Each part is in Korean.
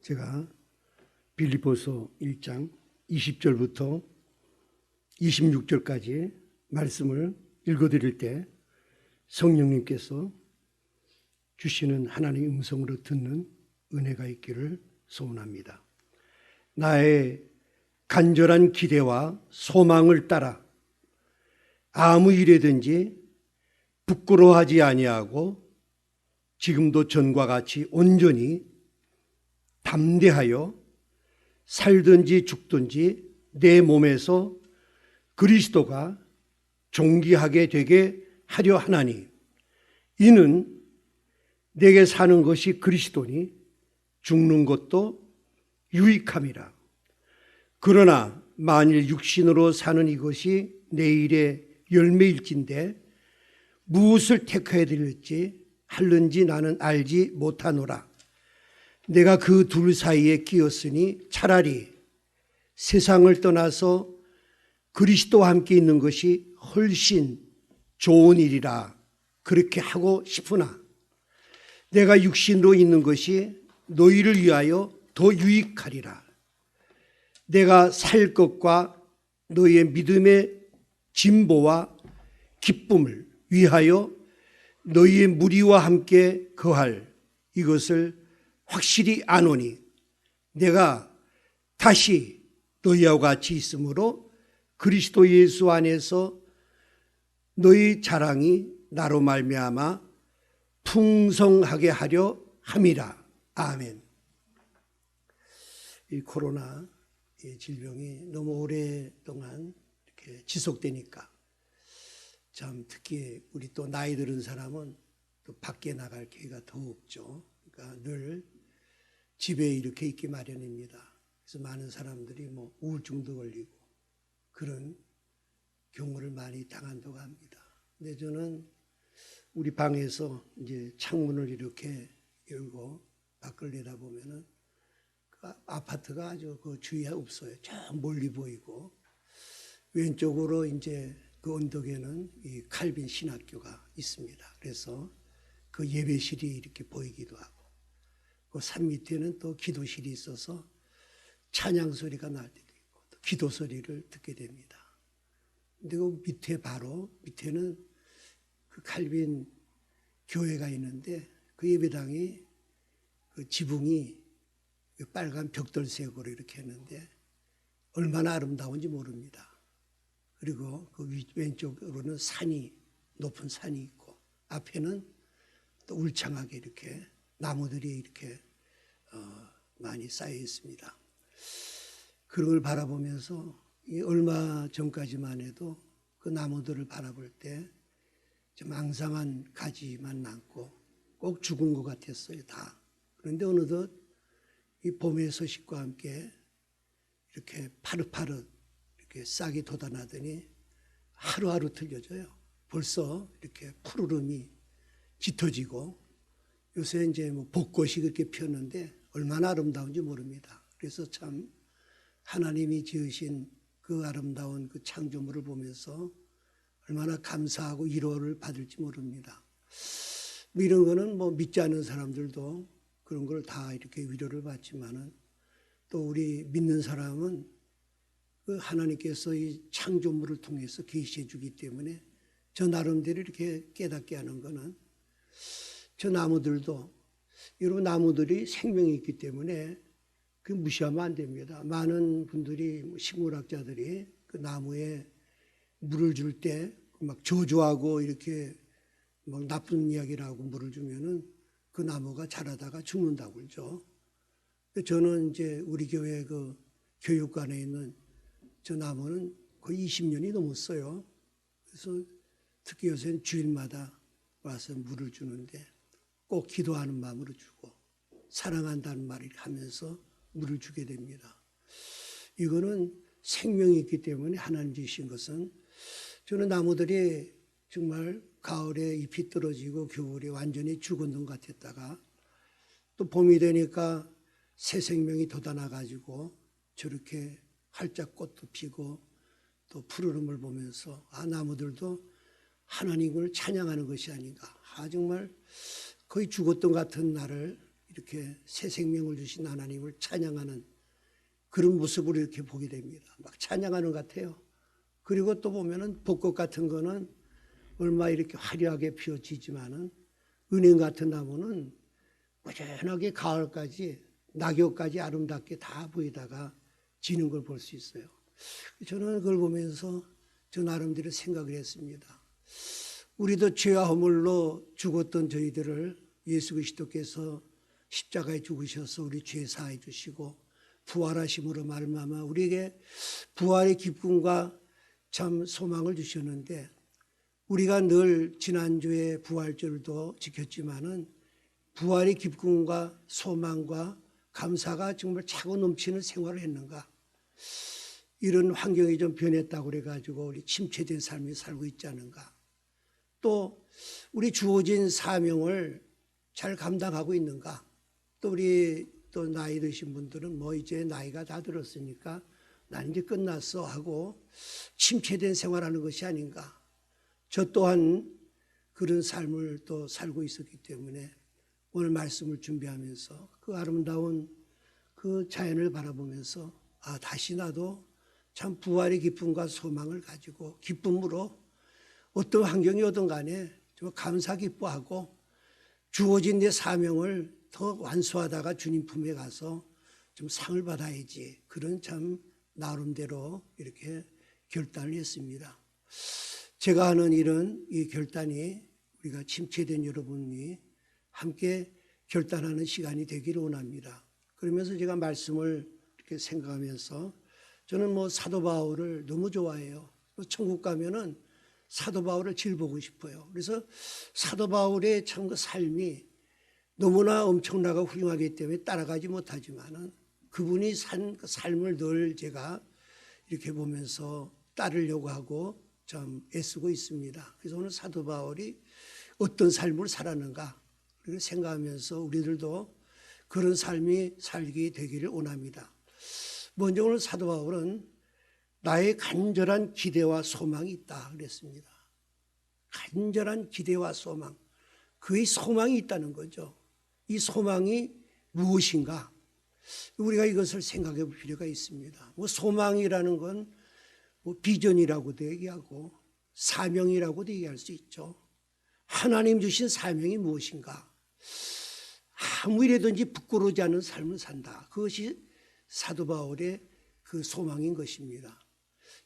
제가 빌립보서 1장 20절부터 26절까지 말씀을 읽어드릴 때 성령님께서 주시는 하나님의 음성으로 듣는 은혜가 있기를 소원합니다. 나의 간절한 기대와 소망을 따라 아무 일에든지 부끄러워하지 아니하고 지금도 전과 같이 온전히 담대하여 살든지 죽든지 내 몸에서 그리스도가 존귀하게 되게 하려 하나니 이는 내게 사는 것이 그리스도니 죽는 것도 유익함이라. 그러나 만일 육신으로 사는 이것이 내일의 열매일진데 무엇을 택해야 할는지 나는 알지 못하노라. 내가 그 둘 사이에 끼었으니 차라리 세상을 떠나서 그리스도와 함께 있는 것이 훨씬 좋은 일이라 그렇게 하고 싶으나 내가 육신으로 있는 것이 너희를 위하여 더 유익하리라. 내가 살 것과 너희의 믿음의 진보와 기쁨을 위하여 너희의 무리와 함께 거할 이것을 확실히 아노니 내가 다시 너희와 같이 있으므로 그리스도 예수 안에서 너희 자랑이 나로 말미암아 풍성하게 하려 함이라. 아멘. 이 코로나 질병이 너무 오랫동안 이렇게 지속되니까 참 특히 우리 또 나이 들은 사람은 또 밖에 나갈 기회가 더 없죠. 그러니까 늘 집에 이렇게 있기 마련입니다. 그래서 많은 사람들이 뭐 우울증도 걸리고 그런 경우를 많이 당한다고 합니다. 근데 저는 우리 방에서 이제 창문을 이렇게 열고 밖을 내다보면은 그 아파트가 아주 그 주위에 없어요. 저 멀리 보이고 왼쪽으로 이제 그 언덕에는 이 칼빈 신학교가 있습니다. 그래서 그 예배실이 이렇게 보이기도 하고 그 산 밑에는 또 기도실이 있어서 찬양 소리가 날 때도 있고 또 기도 소리를 듣게 됩니다. 근데 그 밑에 바로 밑에는 그 칼빈 교회가 있는데 그 예배당이 그 지붕이 빨간 벽돌색으로 이렇게 했는데 얼마나 아름다운지 모릅니다. 그리고 그 왼쪽으로는 산이 높은 산이 있고 앞에는 또 울창하게 이렇게 나무들이 이렇게 많이 쌓여 있습니다. 그런 걸 바라보면서 얼마 전까지만 해도 그 나무들을 바라볼 때 좀 앙상한 가지만 남고 꼭 죽은 것 같았어요, 다. 그런데 어느덧 이 봄의 소식과 함께 이렇게 파릇파릇 이렇게 싹이 돋아나더니 하루하루 틀려져요. 벌써 이렇게 푸르름이 짙어지고 요새 이제 뭐 벚꽃이 그렇게 피었는데 얼마나 아름다운지 모릅니다. 그래서 참 하나님이 지으신 그 아름다운 그 창조물을 보면서 얼마나 감사하고 위로를 받을지 모릅니다. 뭐 이런 거는 뭐 믿지 않는 사람들도 그런 걸 다 이렇게 위로를 받지만은 또 우리 믿는 사람은 그 하나님께서 이 창조물을 통해서 계시해 주기 때문에 저 나름대로 이렇게 깨닫게 하는 거는 저 나무들도 여러분 나무들이 생명이 있기 때문에 그 무시하면 안 됩니다. 많은 분들이 식물학자들이 그 나무에 물을 줄 때 막 저주하고 이렇게 막 나쁜 이야기를 하고 물을 주면은 그 나무가 자라다가 죽는다고 그러죠. 저는 이제 우리 교회 그 교육관에 있는 저 나무는 거의 20년이 넘었어요. 그래서 특히 요새는 주일마다 와서 물을 주는데 꼭 기도하는 마음으로 주고 사랑한다는 말을 하면서 물을 주게 됩니다. 이거는 생명이 있기 때문에 하나님 주신 것은 저는 나무들이 정말 가을에 잎이 떨어지고 겨울에 완전히 죽은 것 같았다가 또 봄이 되니까 새 생명이 돋아나가지고 저렇게 활짝 꽃도 피고 또 푸르름을 보면서 나무들도 하나님을 찬양하는 것이 아닌가. 정말 거의 죽었던 같은 나를 이렇게 새 생명을 주신 하나님을 찬양하는 그런 모습을 이렇게 보게 됩니다. 막 찬양하는 것 같아요. 그리고 또 보면은 벚꽃 같은 거는 얼마 이렇게 화려하게 피어지지만은 은행 같은 나무는 꾸준하게 가을까지 낙엽까지 아름답게 다 보이다가 지는 걸 볼 수 있어요. 저는 그걸 보면서 저 나름대로 생각을 했습니다. 우리도 죄와 허물로 죽었던 저희들을 예수 그리스도께서 십자가에 죽으셔서 우리 죄 사해 주시고 부활하심으로 말미암아 우리에게 부활의 기쁨과 참 소망을 주셨는데, 우리가 늘 지난주에 부활절도 지켰지만은 부활의 기쁨과 소망과 감사가 정말 차고 넘치는 생활을 했는가? 이런 환경이 좀 변했다고 그래가지고 우리 침체된 삶을 살고 있지 않은가? 또 우리 주어진 사명을 잘 감당하고 있는가? 또 우리 또 나이 드신 분들은 뭐 이제 나이가 다 들었으니까 난 이제 끝났어 하고 침체된 생활하는 것이 아닌가? 저 또한 그런 삶을 또 살고 있었기 때문에 오늘 말씀을 준비하면서 그 아름다운 그 자연을 바라보면서 다시 나도 참 부활의 기쁨과 소망을 가지고 기쁨으로 어떤 환경이 오든 간에 좀 감사 기뻐하고 주어진 내 사명을 더 완수하다가 주님 품에 가서 좀 상을 받아야지, 그런 참 나름대로 이렇게 결단을 했습니다. 제가 하는 일은 이 결단이 우리가 침체된 여러분이 함께 결단하는 시간이 되기를 원합니다. 그러면서 제가 말씀을 이렇게 생각하면서 저는 뭐 사도 바울을 너무 좋아해요. 천국 가면은 사도 바울을 제일 보고 싶어요. 그래서 사도 바울의 참 그 삶이 너무나 엄청나고 훌륭하기 때문에 따라가지 못하지만은 그분이 산 그 삶을 늘 제가 이렇게 보면서 따르려고 하고 참 애쓰고 있습니다. 그래서 오늘 사도 바울이 어떤 삶을 살았는가 그렇게 생각하면서 우리들도 그런 삶이 살게 되기를 원합니다. 먼저 오늘 사도 바울은 나의 간절한 기대와 소망이 있다 그랬습니다. 간절한 기대와 소망, 그의 소망이 있다는 거죠. 이 소망이 무엇인가? 우리가 이것을 생각해 볼 필요가 있습니다. 뭐 소망이라는 건 뭐 비전이라고도 얘기하고 사명이라고도 얘기할 수 있죠. 하나님 주신 사명이 무엇인가? 아무 일에든지 부끄러우지 않은 삶을 산다. 그것이 사도 바울의 그 소망인 것입니다.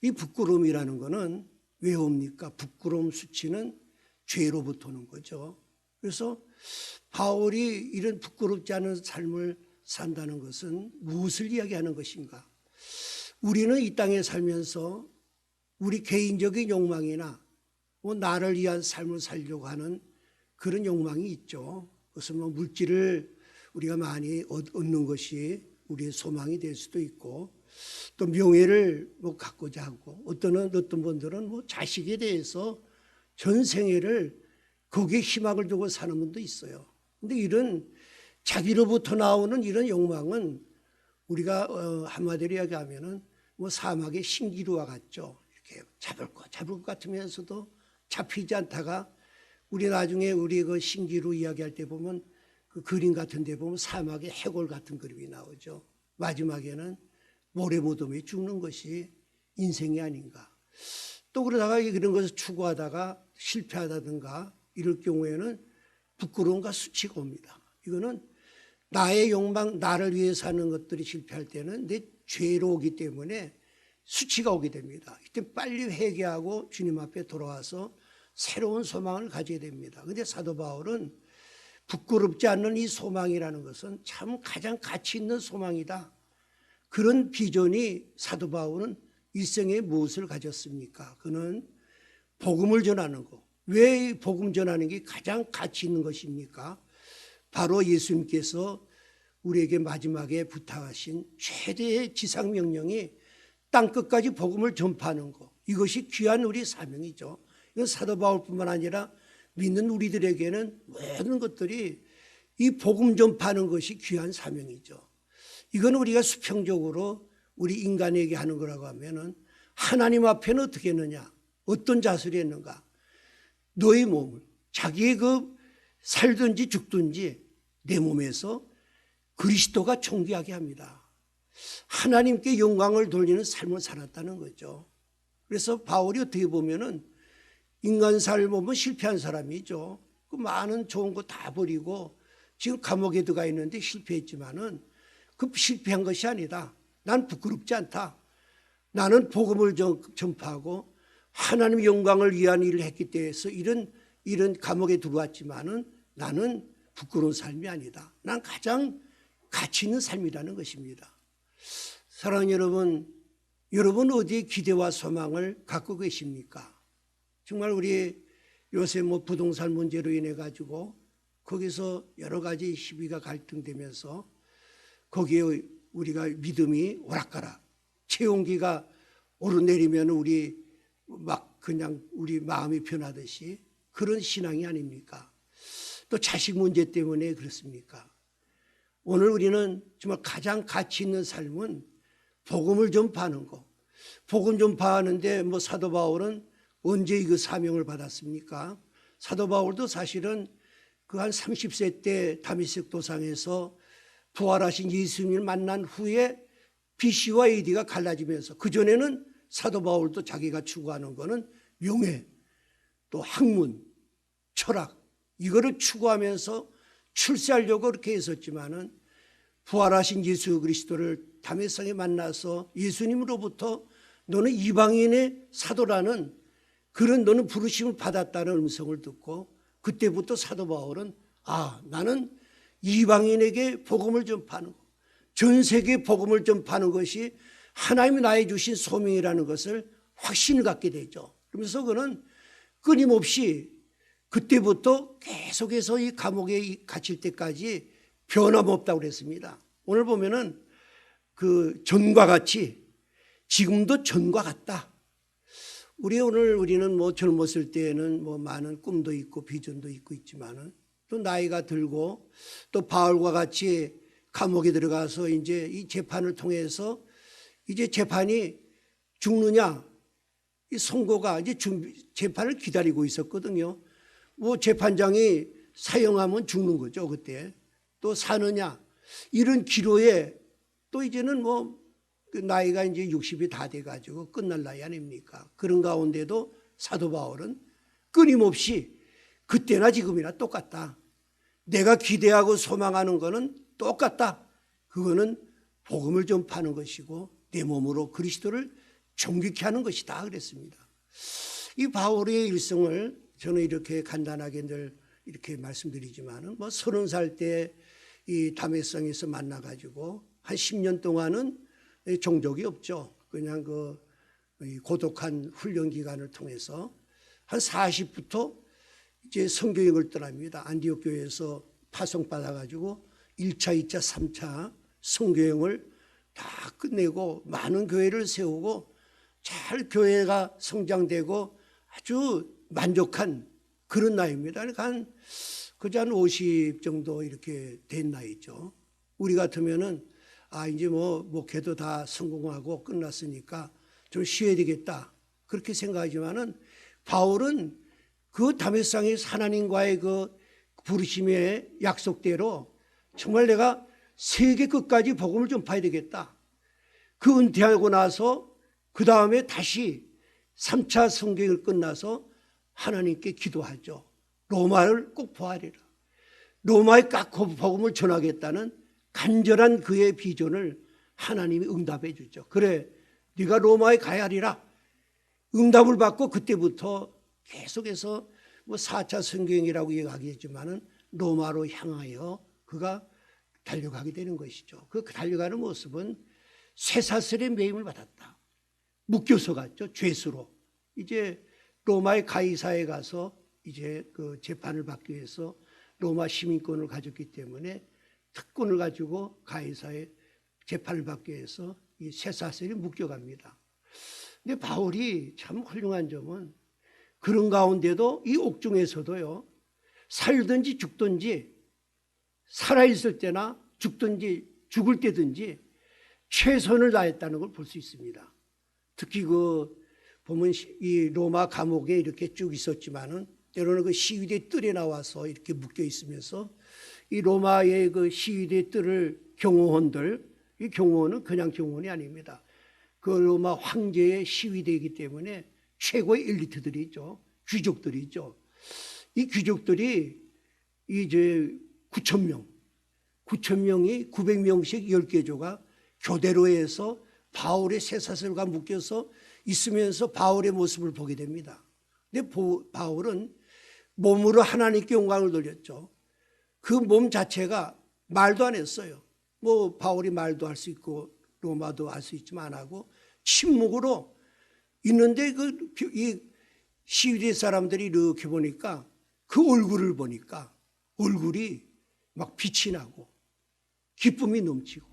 이 부끄러움이라는 것은 왜 옵니까? 부끄러움 수치는 죄로부터 오는 거죠. 그래서 바울이 이런 부끄럽지 않은 삶을 산다는 것은 무엇을 이야기하는 것인가? 우리는 이 땅에 살면서 우리 개인적인 욕망이나 뭐 나를 위한 삶을 살려고 하는 그런 욕망이 있죠. 그것은 뭐 물질을 우리가 많이 얻는 것이 우리의 소망이 될 수도 있고, 또 명예를 뭐 갖고자 하고, 어떤 분들은 뭐 자식에 대해서 전 생애를 거기에 희망을 두고 사는 분도 있어요. 근데 이런 자기로부터 나오는 이런 욕망은 우리가 한마디로 이야기하면은 뭐 사막의 신기루와 같죠. 이렇게 잡을 것 같으면서도 잡히지 않다가 우리 나중에 우리 그 신기루 이야기할 때 보면 그 그림 같은 데 보면 사막의 해골 같은 그림이 나오죠. 마지막에는 모래무덤에 죽는 것이 인생이 아닌가. 또 그러다가 그런 것을 추구하다가 실패하다든가 이럴 경우에는 부끄러움과 수치가 옵니다. 이거는 나의 욕망, 나를 위해 사는 것들이 실패할 때는 내 죄로 오기 때문에 수치가 오게 됩니다. 이때 빨리 회개하고 주님 앞에 돌아와서 새로운 소망을 가져야 됩니다. 그런데 사도 바울은 부끄럽지 않는 이 소망이라는 것은 참 가장 가치 있는 소망이다. 그런 비전이 사도 바울은 일생에 무엇을 가졌습니까? 그는 복음을 전하는 것. 왜 복음 전하는 게 가장 가치 있는 것입니까? 바로 예수님께서 우리에게 마지막에 부탁하신 최대의 지상명령이 땅끝까지 복음을 전파하는 것. 이것이 귀한 우리 사명이죠. 이건 사도 바울뿐만 아니라 믿는 우리들에게는 모든 것들이 이 복음 전파하는 것이 귀한 사명이죠. 이건 우리가 수평적으로 우리 인간에게 하는 거라고 하면은 하나님 앞에는 어떻게 했느냐? 어떤 자세로 했는가? 너의 몸을 자기의 그 살든지 죽든지 내 몸에서 그리스도가 존귀하게 합니다. 하나님께 영광을 돌리는 삶을 살았다는 거죠. 그래서 바울이 어떻게 보면은 인간 삶을 보면 실패한 사람이죠. 그 많은 좋은 거 다 버리고 지금 감옥에 들어가 있는데 실패했지만은 그 실패한 것이 아니다. 난 부끄럽지 않다. 나는 복음을 전파하고 하나님의 영광을 위한 일을 했기 때문에 이런 감옥에 들어왔지만은 나는 부끄러운 삶이 아니다. 난 가장 가치 있는 삶이라는 것입니다. 사랑하는 여러분 어디에 기대와 소망을 갖고 계십니까? 정말 우리 요새 부동산 문제로 인해 가지고 거기서 여러 가지 시비가 갈등되면서 거기에 우리가 믿음이 오락가락, 체온기가 오르내리면 우리 마음이 변하듯이 그런 신앙이 아닙니까? 또 자식 문제 때문에 그렇습니까? 오늘 우리는 정말 가장 가치 있는 삶은 복음을 전파하는 거. 복음 전파하는데 사도 바울은 언제 그 사명을 받았습니까? 사도 바울도 사실은 그 한 30세 때 다메섹 도상에서 부활하신 예수님을 만난 후에 BC와 AD가 갈라지면서 그전에는 사도 바울도 자기가 추구하는 거는 명예, 또 학문, 철학 이거를 추구하면서 출세하려고 그렇게 했었지만은 부활하신 예수 그리스도를 다메섹에 만나서 예수님으로부터 너는 이방인의 사도라는 그런 너는 부르심을 받았다는 음성을 듣고 그때부터 사도 바울은 나는 이방인에게 복음을 전파하는 것, 전 세계에 복음을 전파하는 것이 하나님이 나에 주신 소명이라는 것을 확신을 갖게 되죠. 그러면서 그는 끊임없이 그때부터 계속해서 이 감옥에 갇힐 때까지 변함없다고 그랬습니다. 오늘 보면은 그 전과 같이 지금도 전과 같다. 우리는 젊었을 때에는 많은 꿈도 있고 비전도 있고 있지만은 또 나이가 들고 또 바울과 같이 감옥에 들어가서 이제 이 재판을 통해서 이제 재판이 죽느냐 이 선고가 이제 재판을 기다리고 있었거든요. 재판장이 사형하면 죽는 거죠. 그때 또 사느냐 이런 기로에 또 이제는 나이가 이제 60이 다 돼가지고 끝날 나이 아닙니까? 그런 가운데도 사도 바울은 끊임없이 그때나 지금이나 똑같다. 내가 기대하고 소망하는 거는 똑같다. 그거는 복음을 전파하는 것이고 내 몸으로 그리스도를 존귀케 하는 것이다 그랬습니다. 이 바울의 일생을 저는 이렇게 간단하게 늘 이렇게 말씀드리지만은 30살 때 이 다메섹에서 만나가지고 한 10년 동안은 종족이 없죠. 그냥 그 고독한 훈련 기간을 통해서 한 40부터 이제 선교행을 떠납니다. 안디옥 교회에서 파송받아가지고 1차, 2차, 3차 선교행을 다 끝내고 많은 교회를 세우고 잘 교회가 성장되고 아주 만족한 그런 나이입니다. 그러니까 그저 한 50 정도 이렇게 된 나이죠. 우리 같으면은 이제 목회도 다 성공하고 끝났으니까 좀 쉬어야 되겠다. 그렇게 생각하지만은 바울은 그 다메섹의 하나님과의 그 부르심의 약속대로 정말 내가 세계 끝까지 복음을 전파해야 되겠다. 그 은퇴하고 나서 그 다음에 다시 3차 성경을 끝나서 하나님께 기도하죠. 로마를 꼭 보아리라. 로마에 꼭 복음을 전하겠다는 간절한 그의 비전을 하나님이 응답해 주죠. 그래, 네가 로마에 가야 하리라. 응답을 받고 그때부터 계속해서 4차 성경이라고 얘기하겠지만은 로마로 향하여 그가 달려가게 되는 것이죠. 그 달려가는 모습은 쇠사슬의 매임을 받았다. 묶여서 갔죠. 죄수로. 이제 로마의 가이사에 가서 이제 그 재판을 받기 위해서 로마 시민권을 가졌기 때문에 특권을 가지고 가이사의 재판을 받기 위해서 이 쇠사슬이 묶여갑니다. 근데 바울이 참 훌륭한 점은 그런 가운데도 이 옥중에서도요, 살든지 죽든지 살아있을 때나 죽든지 죽을 때든지 최선을 다했다는 걸 볼 수 있습니다. 특히 보면 이 로마 감옥에 이렇게 쭉 있었지만은 때로는 그 시위대 뜰에 나와서 이렇게 묶여 있으면서 이 로마의 그 시위대 뜰을 경호원들, 이 경호원은 그냥 경호원이 아닙니다. 그 로마 황제의 시위대이기 때문에 최고의 엘리트들이죠. 귀족들이죠. 이 귀족들이 이제 9,000명이 900명씩 10개조가 교대로 해서 바울의 쇠사슬과 묶여서 있으면서 바울의 모습을 보게 됩니다. 근데 바울은 몸으로 하나님께 영광을 돌렸죠. 그 몸 자체가 말도 안 했어요. 뭐 바울이 말도 할 수 있고 로마도 할 수 있지만 안 하고 침묵으로 있는데 이 시위대 사람들이 이렇게 보니까 그 얼굴을 보니까 얼굴이 막 빛이 나고 기쁨이 넘치고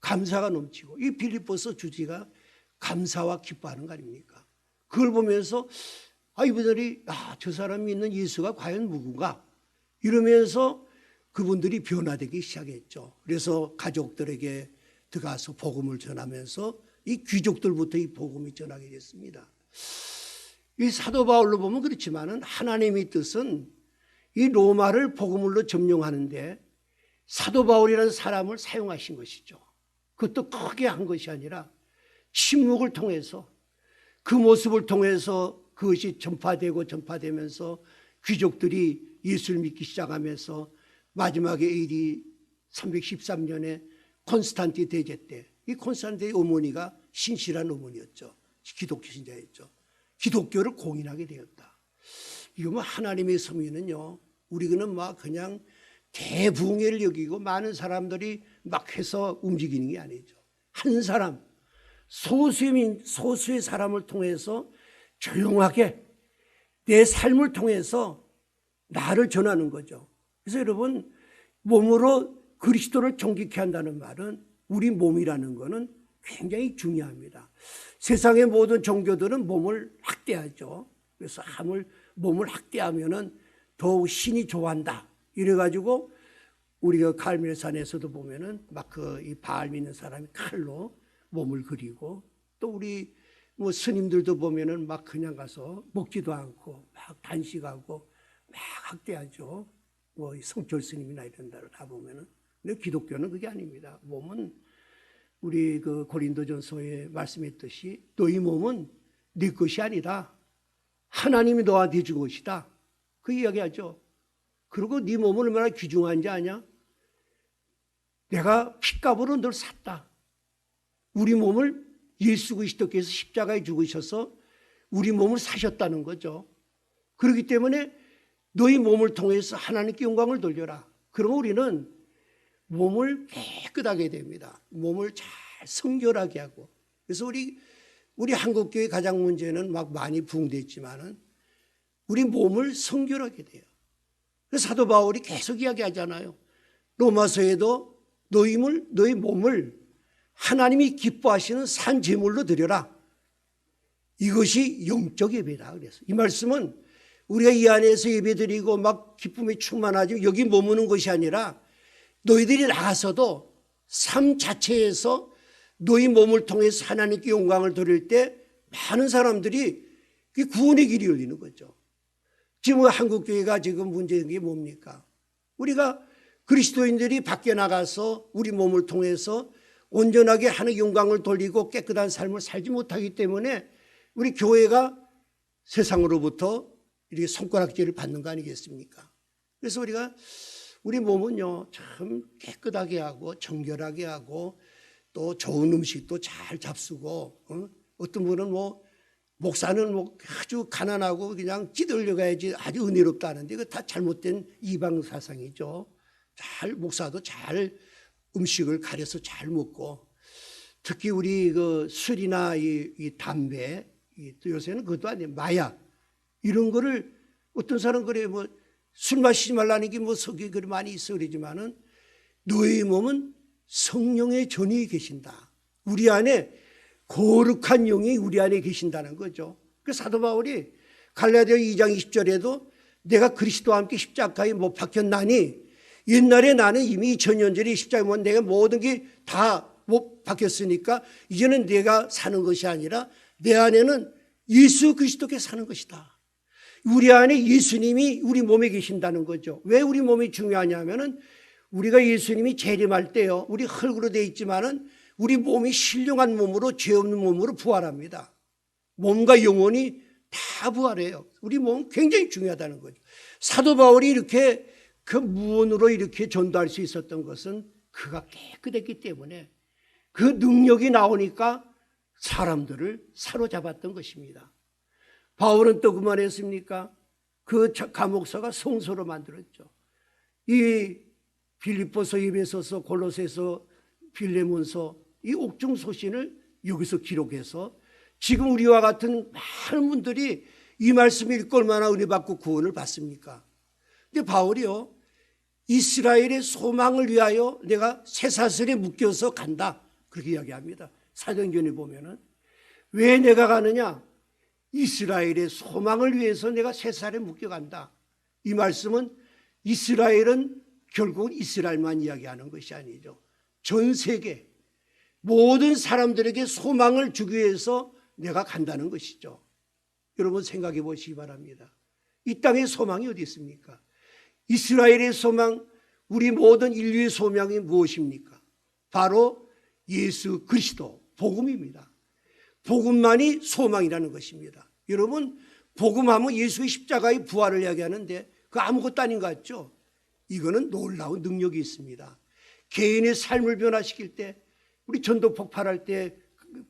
감사가 넘치고 이 빌립보서 주지가 감사와 기뻐하는 거 아닙니까? 그걸 보면서 이분들이 저 사람이 믿는 예수가 과연 누군가 이러면서 그분들이 변화되기 시작했죠. 그래서 가족들에게 들어가서 복음을 전하면서 이 귀족들부터 이 복음이 전하게 됐습니다. 이 사도 바울로 보면 그렇지만은 하나님의 뜻은 이 로마를 복음으로 점령하는데 사도 바울이라는 사람을 사용하신 것이죠. 그것도 크게 한 것이 아니라 침묵을 통해서 그 모습을 통해서 그것이 전파되면서 귀족들이 예수를 믿기 시작하면서 마지막에 AD 313년에 콘스탄티 대제 때 이 콘스탄티의 어머니가 신실한 어머니였죠. 기독교 신자였죠. 기독교를 공인하게 되었다. 이거 뭐 하나님의 섭리는요. 우리는 막 그냥 대붕해를 여기고 많은 사람들이 막 해서 움직이는 게 아니죠. 한 사람, 소수의 사람을 통해서 조용하게 내 삶을 통해서 나를 전하는 거죠. 그래서 여러분 몸으로 그리스도를 존귀케 한다는 말은 우리 몸이라는 거는 굉장히 중요합니다. 세상의 모든 종교들은 몸을 학대하죠. 그래서 몸을 학대하면은 더욱 신이 좋아한다. 이래가지고 우리가 갈멜산에서도 보면은 막 이 바알 믿는 사람이 칼로 몸을 그리고 또 우리 뭐 스님들도 보면은 막 그냥 가서 먹지도 않고 막 단식하고 막 학대하죠. 뭐 성철 스님이나 이런 데를 다 보면은. 근데 기독교는 그게 아닙니다. 몸은 우리 그 고린도전서에 말씀했듯이 너희 몸은 네 것이 아니다. 하나님이 너한테 준 것이다. 그 이야기하죠. 그리고 네 몸은 얼마나 귀중한지 아냐? 내가 핏값으로 널 샀다. 우리 몸을 예수 그리스도께서 십자가에 죽으셔서 우리 몸을 사셨다는 거죠. 그렇기 때문에 너희 몸을 통해서 하나님께 영광을 돌려라. 그러면 우리는 몸을 깨끗하게 됩니다. 몸을 잘 성결하게 하고. 그래서 우리 한국교회 가장 문제는 막 많이 부흥됐지만은 우리 몸을 성결하게 돼요. 그래서 사도 바울이 계속 이야기하잖아요. 로마서에도 너희 몸을 하나님이 기뻐하시는 산 제물로 드려라. 이것이 영적 예배다. 그래서 이 말씀은 우리가 이 안에서 예배드리고 막 기쁨에 충만하지 여기 머무는 것이 아니라 너희들이 나가서도 삶 자체에서 너희 몸을 통해서 하나님께 영광을 돌릴 때 많은 사람들이 구원의 길이 열리는 거죠. 지금 한국교회가 지금 문제인 게 뭡니까? 우리가 그리스도인들이 밖에 나가서 우리 몸을 통해서 온전하게 하는 영광을 돌리고 깨끗한 삶을 살지 못하기 때문에 우리 교회가 세상으로부터 이렇게 손가락질을 받는 거 아니겠습니까? 그래서 우리 몸은요 참 깨끗하게 하고 정결하게 하고 또 좋은 음식도 잘 잡수고 어떤 분은 목사는 아주 가난하고 그냥 찌들려 가야지 아주 은혜롭다 하는데 이거 다 잘못된 이방 사상이죠. 목사도 잘 음식을 가려서 잘 먹고 특히 우리 그 술이나 이 담배 또 요새는 그것도 아니에요. 마약 이런 거를 어떤 사람 그래 술 마시지 말라는 게 속이 그리 많이 있어 그러지만은 너희 몸은 성령의 전이 계신다. 우리 안에 거룩한 영이 우리 안에 계신다는 거죠. 그 사도 바울이 갈라디아 2장 20절에도 내가 그리스도와 함께 십자가에 못 박혔나니 옛날에 나는 이미 2000년 전에 십자가에 못 내가 모든 게 다 못 박혔으니까 이제는 내가 사는 것이 아니라 내 안에는 예수 그리스도께 사는 것이다. 우리 안에 예수님이 우리 몸에 계신다는 거죠. 왜 우리 몸이 중요하냐면은 우리가 예수님이 재림할 때요, 우리 흙으로 되어 있지만은 우리 몸이 신령한 몸으로, 죄 없는 몸으로 부활합니다. 몸과 영혼이 다 부활해요. 우리 몸은 굉장히 중요하다는 거죠. 사도 바울이 이렇게 그 무언으로 이렇게 전도할 수 있었던 것은 그가 깨끗했기 때문에, 그 능력이 나오니까 사람들을 사로잡았던 것입니다. 바울은 또 그만했습니까? 그 감옥서가 성소로 만들었죠. 이 빌립보서, 에베소서, 골로새서, 빌레몬서, 이 옥중 소신을 여기서 기록해서 지금 우리와 같은 많은 분들이 이 말씀을 읽고 얼마나 은혜 받고 구원을 받습니까? 근데 바울이요, 이스라엘의 소망을 위하여 내가 쇠사슬에 묶여서 간다, 그렇게 이야기합니다. 사도행전에 보면은. 왜 내가 가느냐? 이스라엘의 소망을 위해서 내가 쇠사슬에 묶여간다. 이 말씀은 이스라엘은 결국 이스라엘만 이야기하는 것이 아니죠. 전 세계 모든 사람들에게 소망을 주기 위해서 내가 간다는 것이죠. 여러분 생각해 보시기 바랍니다. 이 땅에 소망이 어디 있습니까? 이스라엘의 소망, 우리 모든 인류의 소망이 무엇입니까? 바로 예수 그리스도, 복음입니다. 복음만이 소망이라는 것입니다. 여러분, 복음하면 예수의 십자가의 부활을 이야기하는데 그 아무것도 아닌 것 같죠? 이거는 놀라운 능력이 있습니다. 개인의 삶을 변화시킬 때, 우리 전도 폭발할 때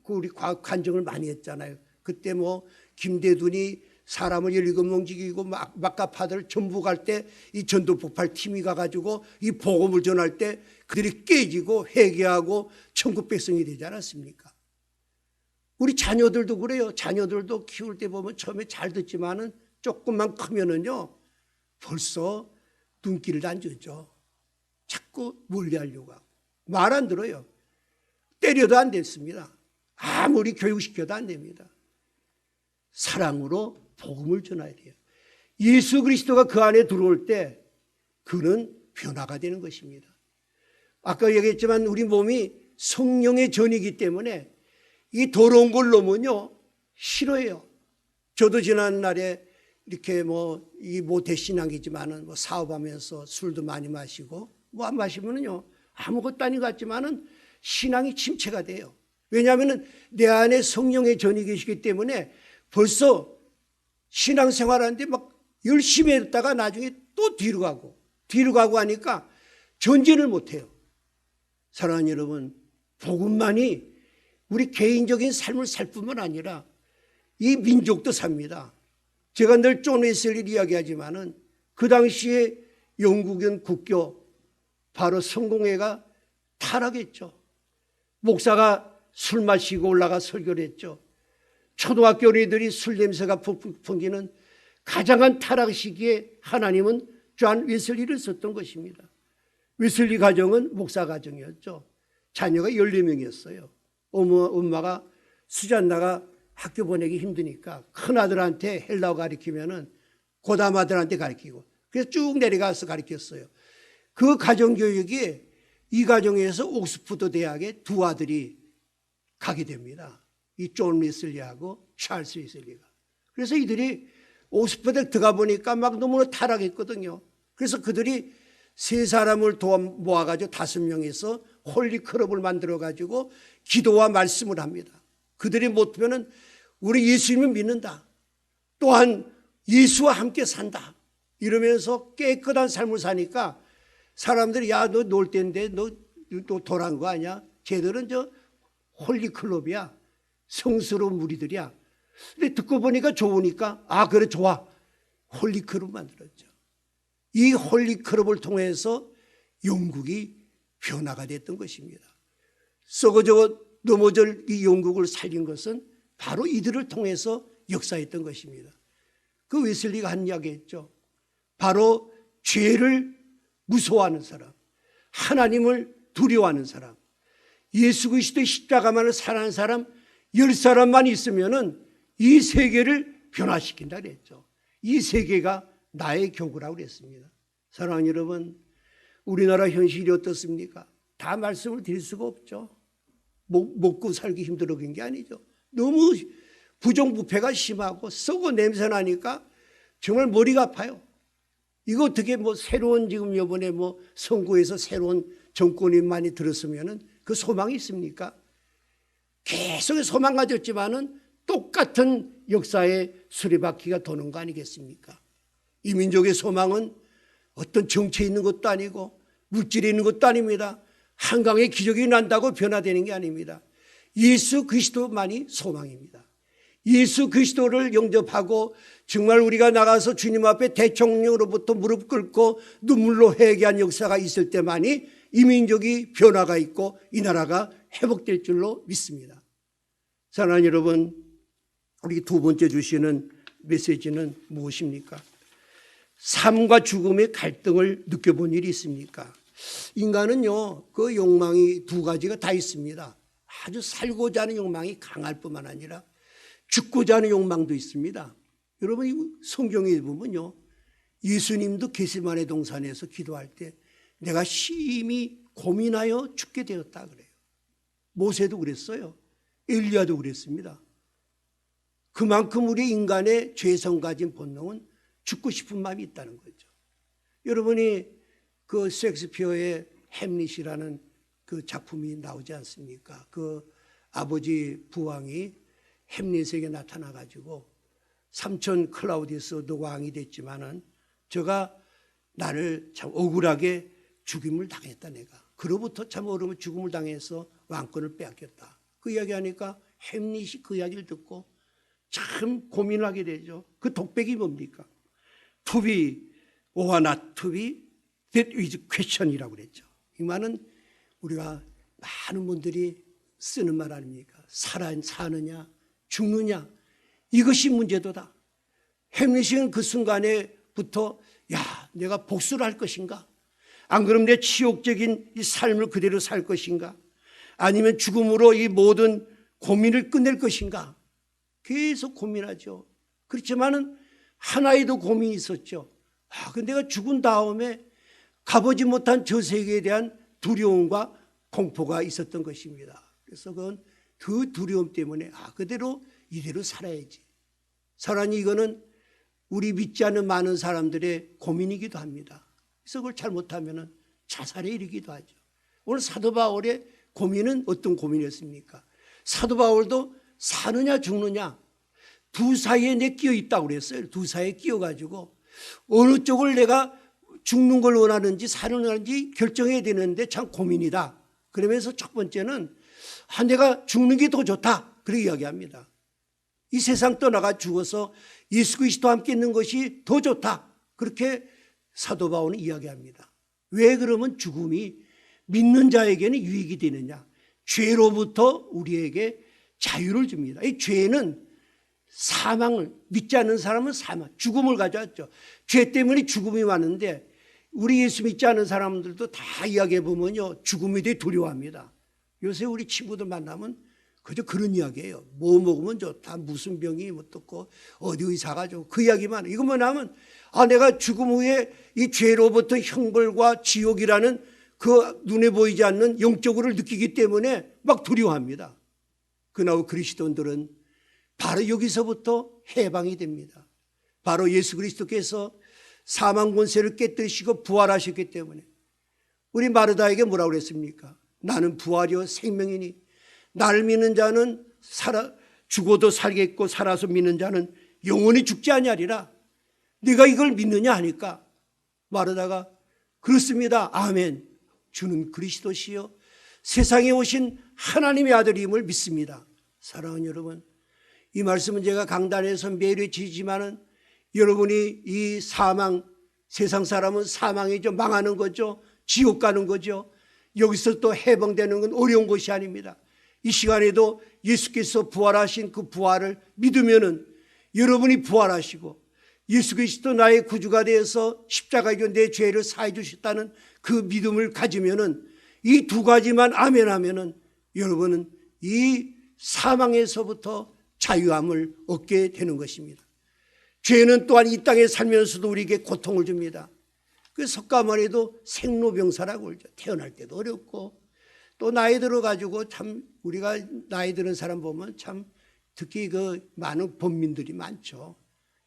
우리 간증을 많이 했잖아요. 그때 뭐 김대둔이 사람을 17명 죽이고 막가파들 전부 갈 때 이 전도 폭발 팀이 가가지고 이 복음을 전할 때 그들이 깨지고 회개하고 천국 백성이 되지 않았습니까? 우리 자녀들도 그래요. 자녀들도 키울 때 보면 처음에 잘 듣지만은 조금만 크면은요 벌써 눈길을 안 주죠. 자꾸 멀리하려고 하고 말 안 들어요. 때려도 안 됐습니다. 아무리 교육시켜도 안 됩니다. 사랑으로 복음을 전해야 돼요. 예수 그리스도가 그 안에 들어올 때 그는 변화가 되는 것입니다. 아까 얘기했지만 우리 몸이 성령의 전이기 때문에 이 더러운 걸 놓으면요 싫어해요. 저도 지난날에 이렇게 이 모태신앙이지만은 사업하면서 술도 많이 마시고 안 마시면은요 아무것도 아닌 것 같지만은 신앙이 침체가 돼요. 왜냐하면은 내 안에 성령의 전이 계시기 때문에 벌써 신앙생활하는데 막 열심히 했다가 나중에 또 뒤로 가고 하니까 전진을 못해요. 사랑하는 여러분, 복음만이 우리 개인적인 삶을 살 뿐만 아니라 이 민족도 삽니다. 제가 늘 존 웨슬리를 이야기하지만은 그 당시에 영국은 국교 바로 성공회가 타락했죠. 목사가 술 마시고 올라가 설교를 했죠. 초등학교 어린이들이 술 냄새가 풍기는 가장한 타락 시기에 하나님은 존 웨슬리를 썼던 것입니다. 웨슬리 가정은 목사 가정이었죠. 자녀가 14명이었어요. 엄마가 수잔나가 학교 보내기 힘드니까 큰아들한테 헬라어 가르치면은 고담아들한테 가르치고 그래서 쭉 내려가서 가르쳤어요. 그 가정교육이 이 가정에서 옥스퍼드 대학에 두 아들이 가게 됩니다. 이 존 웨슬리하고 찰스 웨슬리가. 그래서 이들이 옥스퍼드에 들어가 보니까 막 너무나 타락했거든요. 그래서 그들이 세 사람을 모아가지고 5명에서 홀리 클럽을 만들어가지고 기도와 말씀을 합니다. 그들이 못하면은 우리 예수님을 믿는다. 또한 예수와 함께 산다. 이러면서 깨끗한 삶을 사니까 사람들이 야, 너 놀 때인데 너 돌아간 거 아니야? 쟤들은 저 홀리클럽이야. 성스러운 무리들이야. 근데 듣고 보니까 좋으니까 그래 좋아. 홀리클럽 만들었죠. 이 홀리클럽을 통해서 영국이 변화가 됐던 것입니다. 썩어져 넘어질 이 영국을 살린 것은 바로 이들을 통해서 역사했던 것입니다. 그 웨슬리가 한 이야기했죠. 바로 죄를 무서워하는 사람, 하나님을 두려워하는 사람, 예수 그리스도의 십자가만을 사랑하는 사람 10사람만 있으면은 이 세계를 변화시킨다 그랬죠. 이 세계가 나의 교구라고 그랬습니다. 사랑하는 여러분, 우리나라 현실이 어떻습니까? 다 말씀을 드릴 수가 없죠. 먹고 살기 힘들어 그런 게 아니죠. 너무 부정부패가 심하고 썩어 냄새 나니까 정말 머리가 아파요. 이거 어떻게 새로운 지금 이번에 선거에서 새로운 정권이 많이 들었으면은 그 소망이 있습니까? 계속 소망 가졌지만은 똑같은 역사의 수레바퀴가 도는 거 아니겠습니까? 이 민족의 소망은 어떤 정치에 있는 것도 아니고 물질에 있는 것도 아닙니다. 한강의 기적이 난다고 변화되는 게 아닙니다. 예수 그리스도만이 소망입니다. 예수 그리스도를 영접하고 정말 우리가 나가서 주님 앞에 대통령으로부터 무릎 꿇고 눈물로 회개한 역사가 있을 때만이 이 민족이 변화가 있고 이 나라가 회복될 줄로 믿습니다. 사랑하는 여러분, 우리 두 번째 주시는 메시지는 무엇입니까? 삶과 죽음의 갈등을 느껴본 일이 있습니까? 인간은요, 그 욕망이 두 가지가 다 있습니다. 아주 살고자 하는 욕망이 강할 뿐만 아니라 죽고자 하는 욕망도 있습니다. 여러분, 성경에 보면요, 예수님도 겟세마네 동산에서 기도할 때 내가 심히 고민하여 죽게 되었다 그래요. 모세도 그랬어요. 엘리야도 그랬습니다. 그만큼 우리 인간의 죄성 가진 본능은 죽고 싶은 마음이 있다는 거죠. 여러분이 그 셰익스피어의 햄릿이라는 그 작품이 나오지 않습니까? 그 아버지 부왕이 햄릿에게 나타나가지고 삼촌 클라우디우스 왕이 됐지만은 저가 나를 참 억울하게 죽임을 당했다 내가. 그로부터 참 어려운 죽음을 당해서 왕권을 빼앗겼다. 그 이야기하니까 햄릿이 그 이야기를 듣고 참 고민을 하게 되죠. 그 독백이 뭡니까? To be or not to be, that is question이라고 그랬죠. 이 말은 우리가 많은 분들이 쓰는 말 아닙니까? 사느냐 죽느냐 이것이 문제도다. 햄릿은 그 순간에부터 내가 복수를 할 것인가? 안 그러면 내 치욕적인 이 삶을 그대로 살 것인가? 아니면 죽음으로 이 모든 고민을 끝낼 것인가? 계속 고민하죠. 그렇지만은 하나의 더 고민이 있었죠. 근데 내가 죽은 다음에 가보지 못한 저 세계에 대한 두려움과 공포가 있었던 것입니다. 그래서 그건 그 두려움 때문에 그대로 이대로 살아야지. 사랑이 이거는 우리 믿지 않는 많은 사람들의 고민이기도 합니다. 그래서 그걸 잘못하면 자살에 이르기도 하죠. 오늘 사도 바울의 고민은 어떤 고민이었습니까? 사도 바울도 사느냐 죽느냐 두 사이에 내 끼어 있다고 그랬어요. 두 사이에 끼어가지고 어느 쪽을 내가 죽는 걸 원하는지 사는 걸 원하는지 결정해야 되는데 참 고민이다. 그러면서 첫 번째는 내가 죽는 게 더 좋다. 그렇게 이야기합니다. 이 세상 떠나가 죽어서 예수 그리스도와 함께 있는 것이 더 좋다. 그렇게 사도 바울은 이야기합니다. 왜 그러면 죽음이 믿는 자에게는 유익이 되느냐? 죄로부터 우리에게 자유를 줍니다. 이 죄는 사망을, 믿지 않는 사람은 사망, 죽음을 가져왔죠. 죄 때문에 죽음이 왔는데 우리 예수 믿지 않는 사람들도 다 이야기해 보면요, 죽음에 대해 두려워합니다. 요새 우리 친구들 만나면 그저 그런 이야기예요. 뭐 먹으면 좋다, 무슨 병이 어떻고 어디 의사 가지고 그 이야기만. 이것만 하면 내가 죽음 후에 이 죄로부터 형벌과 지옥이라는 그 눈에 보이지 않는 영적으로 느끼기 때문에 막 두려워합니다. 그러나 그리스도인들은 바로 여기서부터 해방이 됩니다. 바로 예수 그리스도께서 사망 권세를 깨뜨리시고 부활하셨기 때문에 우리 마르다에게 뭐라고 그랬습니까? 나는 부활이요 생명이니 나를 믿는 자는 죽어도 살겠고 살아서 믿는 자는 영원히 죽지 아니하리라. 네가 이걸 믿느냐 하니까 마르다가 그렇습니다. 아멘. 주는 그리스도시요 세상에 오신 하나님의 아들임을 믿습니다. 사랑하는 여러분, 이 말씀은 제가 강단에서 매일 지지만은 여러분이 이 사망, 세상 사람은 사망이죠. 망하는 거죠. 지옥 가는 거죠. 여기서 또 해방되는 건 어려운 것이 아닙니다. 이 시간에도 예수께서 부활하신 그 부활을 믿으면은 여러분이 부활하시고 예수 그리스도 나의 구주가 되어서 십자가에 내 죄를 사해 주셨다는 그 믿음을 가지면은 이 두 가지만 아멘 하면은 여러분은 이 사망에서부터 자유함을 얻게 되는 것입니다. 죄는 또한 이 땅에 살면서도 우리에게 고통을 줍니다. 그 석가모니도 생로병사라고 그러죠. 태어날 때도 어렵고 또 나이 들어가지고 참 우리가 나이 드는 사람 보면 참 특히 그 많은 범민들이 많죠.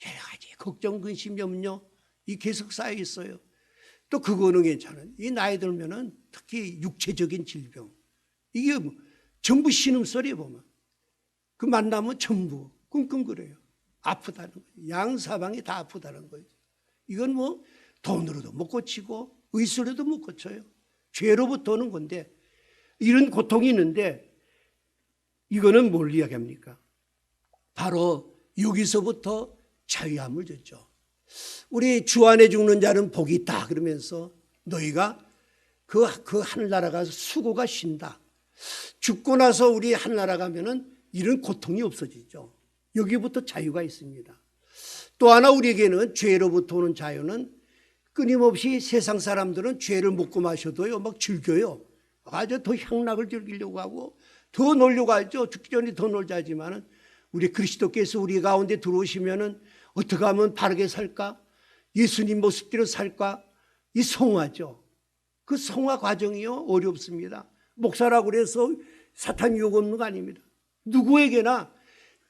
여러 가지 걱정, 근심, 염려 이 계속 쌓여 있어요. 또 그거는 괜찮아요. 이 나이 들면은 특히 육체적인 질병 이게 전부 신음소리에 보면 그 만나면 전부 끙끙거려요. 아프다는 거예요. 양사방이 다 아프다는 거예요. 이건 뭐 돈으로도 못 고치고 의술로도 못 고쳐요. 죄로부터 오는 건데 이런 고통이 있는데 이거는 뭘 이야기합니까? 바로 여기서부터 자유함을 줬죠. 우리 주 안에 죽는 자는 복이 있다 그러면서 너희가 그 하늘나라 가서 수고가 쉰다. 죽고 나서 우리 하늘나라 가면은 이런 고통이 없어지죠. 여기부터 자유가 있습니다. 또 하나 우리에게는 죄로부터 오는 자유는 끊임없이 세상 사람들은 죄를 먹고 마셔도요 막 즐겨요. 아주 더 향락을 즐기려고 하고 더 놀려고 하죠. 죽기 전에 더 놀자 하지만은 우리 그리스도께서 우리 가운데 들어오시면은 어떻게 하면 바르게 살까? 예수님 모습대로 살까? 이 성화죠. 그 성화 과정이요 어렵습니다. 목사라고 그래서 사탄 유혹 없는 거 아닙니다. 누구에게나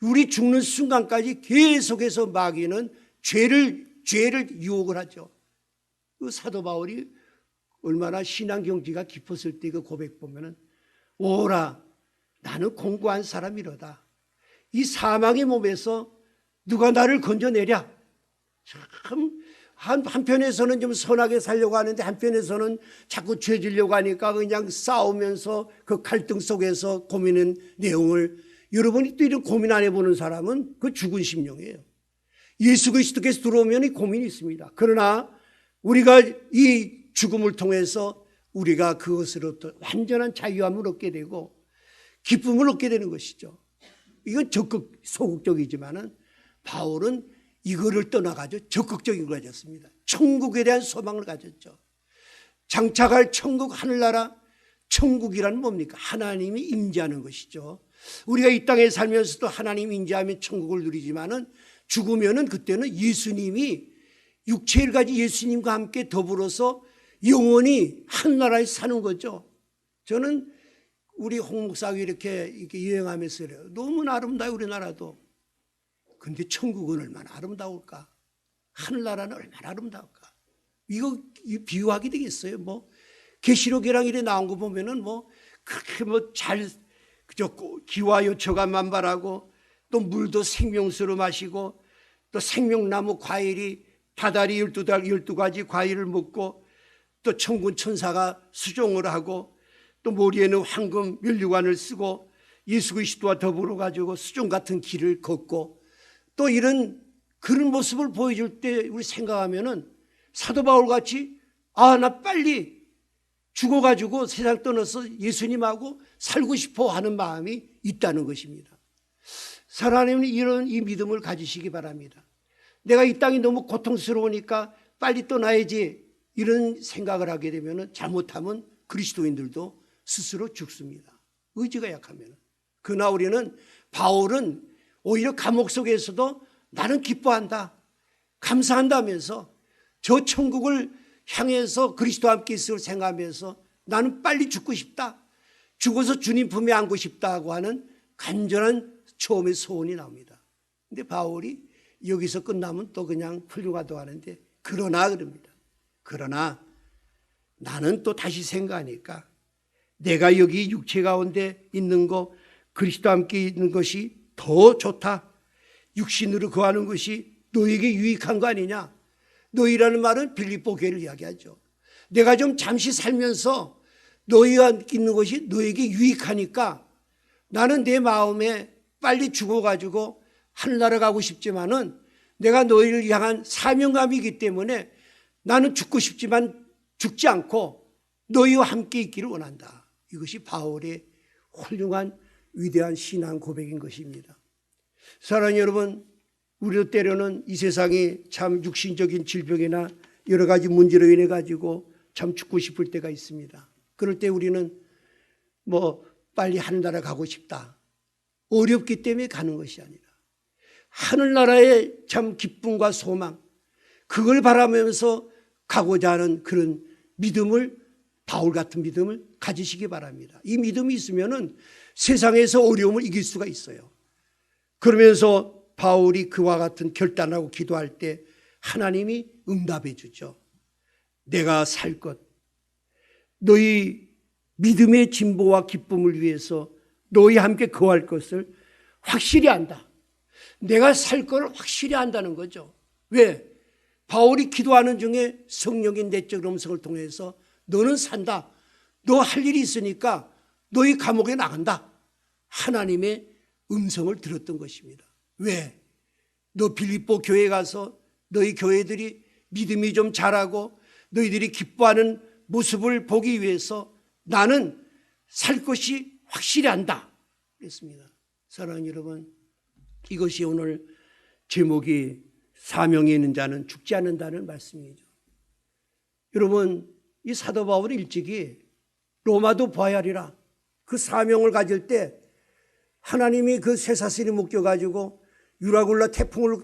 우리 죽는 순간까지 계속해서 마귀는 죄를 유혹을 하죠. 그 사도 바울이 얼마나 신앙 경지가 깊었을 때 그 고백 보면은 오라 나는 공고한 사람이로다. 이 사망의 몸에서 누가 나를 건져내랴. 참 한편에서는 좀 선하게 살려고 하는데 한편에서는 자꾸 죄 지려고 하니까 그냥 싸우면서 그 갈등 속에서 고민한 내용을 여러분이 또 이런 고민 안 해보는 사람은 그 죽은 심령이에요. 예수 그리스도께서 들어오면 이 고민이 있습니다. 그러나 우리가 이 죽음을 통해서 우리가 그것으로부터 완전한 자유함을 얻게 되고 기쁨을 얻게 되는 것이죠. 이건 적극 소극적이지만은 바울은 이거를 떠나가지고 적극적인 걸 가졌습니다. 천국에 대한 소망을 가졌죠. 장착할 천국 하늘나라 천국이란 뭡니까? 하나님이 임재하는 것이죠. 우리가 이 땅에 살면서도 하나님이 임재하면 천국을 누리지만은 죽으면은 그때는 예수님이 육체를 가진 예수님과 함께 더불어서 영원히 하늘나라에 사는 거죠. 저는 우리 홍 목사가 이렇게 여행하면서 그래요. 너무나 아름다워요 우리나라도. 근데 천국은 얼마나 아름다울까? 하늘나라는 얼마나 아름다울까? 이거 비유하게 되겠어요? 뭐 계시록이랑 이래 나온 거 보면은 뭐 그렇게 그저 기와 요초가 만발하고 또 물도 생명수로 마시고 또 생명나무 과일이 다달이 12가지 과일을 먹고 또 천군 천사가 수종을 하고 또 머리에는 황금 면류관을 쓰고 예수 그리스도와 더불어 가지고 수종 같은 길을 걷고 또 이런 그런 모습을 보여줄 때 우리 생각하면은 사도 바울 같이 나 빨리 죽어가지고 세상 떠나서 예수님하고 살고 싶어 하는 마음이 있다는 것입니다. 사랑하는 이런 이 믿음을 가지시기 바랍니다. 내가 이 땅이 너무 고통스러우니까 빨리 떠나야지 이런 생각을 하게 되면 잘못하면 그리스도인들도 스스로 죽습니다. 의지가 약하면. 그러나 우리는 바울은 오히려 감옥 속에서도 나는 기뻐한다, 감사한다면서 저 천국을 향해서 그리스도와 함께 있을 생각하면서 나는 빨리 죽고 싶다, 죽어서 주님 품에 안고 싶다고 하는 간절한 처음의 소원이 나옵니다. 근데 바울이 여기서 끝나면 또 그냥 훌륭하다고 하는데 그러나 그럽니다. 그러나 나는 또 다시 생각하니까 내가 여기 육체 가운데 있는 거 그리스도와 함께 있는 것이 더 좋다. 육신으로 거하는 것이 너에게 유익한 거 아니냐. 너희라는 말은 빌립보 교회를 이야기하죠. 내가 좀 잠시 살면서 너희가 있는 것이 너에게 유익하니까 나는 내 마음에 빨리 죽어가지고 하늘나라 가고 싶지만은 내가 너희를 향한 사명감이기 때문에 나는 죽고 싶지만 죽지 않고 너희와 함께 있기를 원한다. 이것이 바울의 훌륭한 위대한 신앙 고백인 것입니다. 사랑하는 여러분, 우리도 때로는 이 세상에 참 육신적인 질병이나 여러 가지 문제로 인해 가지고 참 죽고 싶을 때가 있습니다. 그럴 때 우리는 빨리 하늘나라 가고 싶다, 어렵기 때문에 가는 것이 아니라 하늘나라의 참 기쁨과 소망, 그걸 바라면서 가고자 하는 그런 믿음을, 바울 같은 믿음을 가지시기 바랍니다. 이 믿음이 있으면은 세상에서 어려움을 이길 수가 있어요. 그러면서 바울이 그와 같은 결단하고 기도할 때 하나님이 응답해 주죠. 내가 살 것, 너희 믿음의 진보와 기쁨을 위해서 너희 함께 거할 것을 확실히 안다. 내가 살 걸 확실히 안다는 거죠. 왜? 바울이 기도하는 중에 성령의 내적 음성을 통해서 너는 산다. 너 할 일이 있으니까 너희 감옥에 나간다. 하나님의 음성을 들었던 것입니다. 왜? 너 빌립보 교회 가서 너희 교회들이 믿음이 좀 자라고 너희들이 기뻐하는 모습을 보기 위해서 나는 살 것이 확실히 안다. 그랬습니다. 사랑하는 여러분, 이것이 오늘 제목이 사명에 있는 자는 죽지 않는다는 말씀이죠. 여러분, 이 사도 바울이 일찍이 로마도 봐야 하리라 그 사명을 가질 때 하나님이 그 쇠사슬이 묶여가지고 유라굴라 태풍을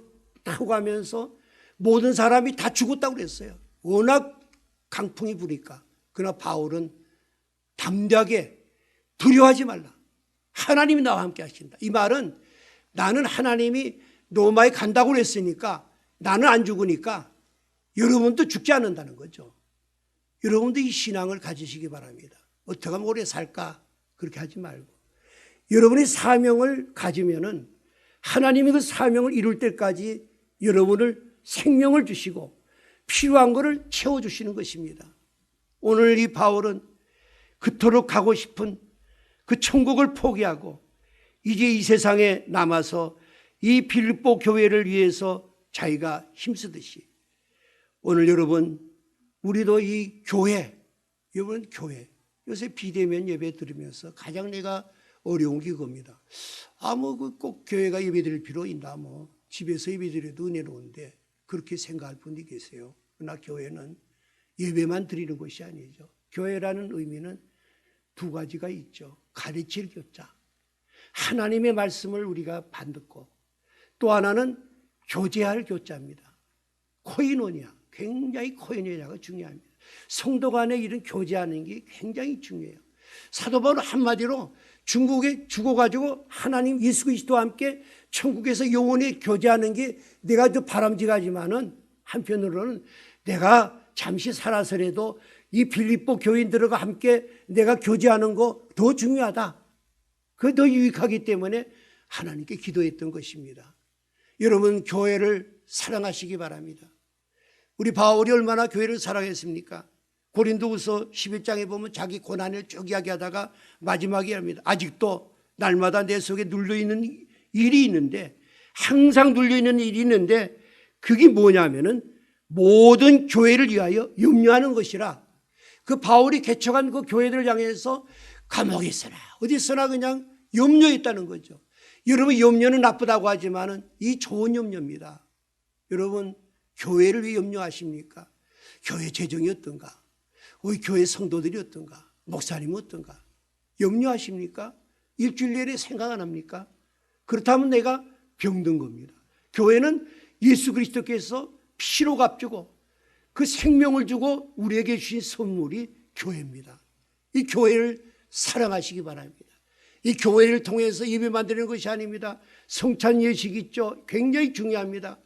타고 가면서 모든 사람이 다 죽었다고 그랬어요. 워낙 강풍이 부니까. 그러나 바울은 담대하게 두려워하지 말라. 하나님이 나와 함께 하신다. 이 말은 나는 하나님이 로마에 간다고 그랬으니까 나는 안 죽으니까 여러분도 죽지 않는다는 거죠. 여러분도 이 신앙을 가지시기 바랍니다. 어떻게 하면 오래 살까? 그렇게 하지 말고 여러분의 사명을 가지면은 하나님이 그 사명을 이룰 때까지 여러분을 생명을 주시고 필요한 것을 채워주시는 것입니다. 오늘 이 바울은 그토록 가고 싶은 그 천국을 포기하고 이제 이 세상에 남아서 이 빌립보 교회를 위해서 자기가 힘쓰듯이 오늘 여러분 우리도 이 교회, 여러분 교회 요새 비대면 예배 들으면서 가장 내가 어려운 게 그겁니다. 꼭 교회가 예배 드릴 필요 있나 집에서 예배 드려도 은혜로운데 그렇게 생각할 분이 계세요. 그러나 교회는 예배만 드리는 것이 아니죠. 교회라는 의미는 두 가지가 있죠. 가르칠 교자, 하나님의 말씀을 우리가 받고 또 하나는 교제할 교자입니다. 코이노니아, 굉장히 코이노니아가 중요합니다. 성도 간에 이런 교제하는 게 굉장히 중요해요. 사도 바울은 한마디로 중국에 죽어가지고 하나님 예수 그리스도와 함께 천국에서 영원히 교제하는 게 내가 더 바람직하지만은 한편으로는 내가 잠시 살아서라도 이 빌립보 교인들과 함께 내가 교제하는 거 더 중요하다. 그게 더 유익하기 때문에 하나님께 기도했던 것입니다. 여러분 교회를 사랑하시기 바랍니다. 우리 바울이 얼마나 교회를 사랑했습니까? 고린도후서 11장에 보면 자기 고난을 쭉 이야기하다가 마지막에 합니다. 아직도 날마다 내 속에 눌려있는 일이 있는데 항상 눌려있는 일이 있는데 그게 뭐냐면은 모든 교회를 위하여 염려하는 것이라. 그 바울이 개척한 그 교회들을 향해서 감옥에 있어라 어디 있어나 그냥 염려했다는 거죠. 여러분 염려는 나쁘다고 하지만은 이 좋은 염려입니다. 여러분 교회를 왜 염려하십니까? 교회 재정이 어떤가? 우리 교회 성도들이 어떤가? 목사님은 어떤가? 염려하십니까? 일주일 내내 생각 안 합니까? 그렇다면 내가 병든 겁니다. 교회는 예수 그리스도께서 피로 값주고 그 생명을 주고 우리에게 주신 선물이 교회입니다. 이 교회를 사랑하시기 바랍니다. 이 교회를 통해서 예배만 드리는 것이 아닙니다. 성찬 예식 있죠. 굉장히 중요합니다.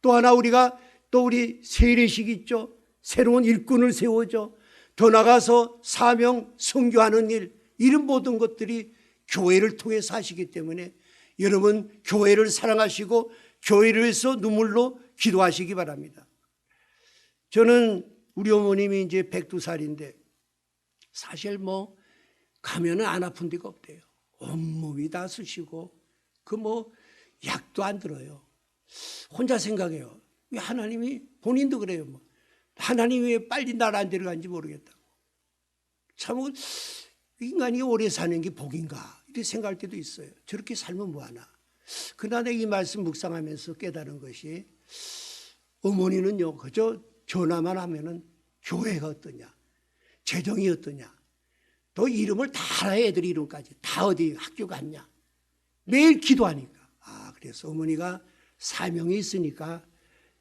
또 하나 우리가 또 우리 세례식 있죠. 새로운 일꾼을 세우죠. 더 나가서 사명 선교하는 일 이런 모든 것들이 교회를 통해서 하시기 때문에 여러분 교회를 사랑하시고 교회를 위해서 눈물로 기도하시기 바랍니다. 저는 우리 어머님이 이제 102살인데 사실 가면은 안 아픈 데가 없대요. 온몸이 다 쑤시고 약도 안 들어요. 혼자 생각해요. 왜 하나님이 본인도 그래요. 하나님이 왜 빨리 날 안 데려간지 모르겠다고. 참 인간이 오래 사는 게 복인가 이렇게 생각할 때도 있어요. 저렇게 살면 뭐하나. 그러나 이 말씀 묵상하면서 깨달은 것이 어머니는요 그저 전화만 하면은 교회가 어떠냐 재정이 어떠냐 또 이름을 다 알아야 애들이 이름까지 다 어디 학교 갔냐 매일 기도하니까 그래서 어머니가 사명이 있으니까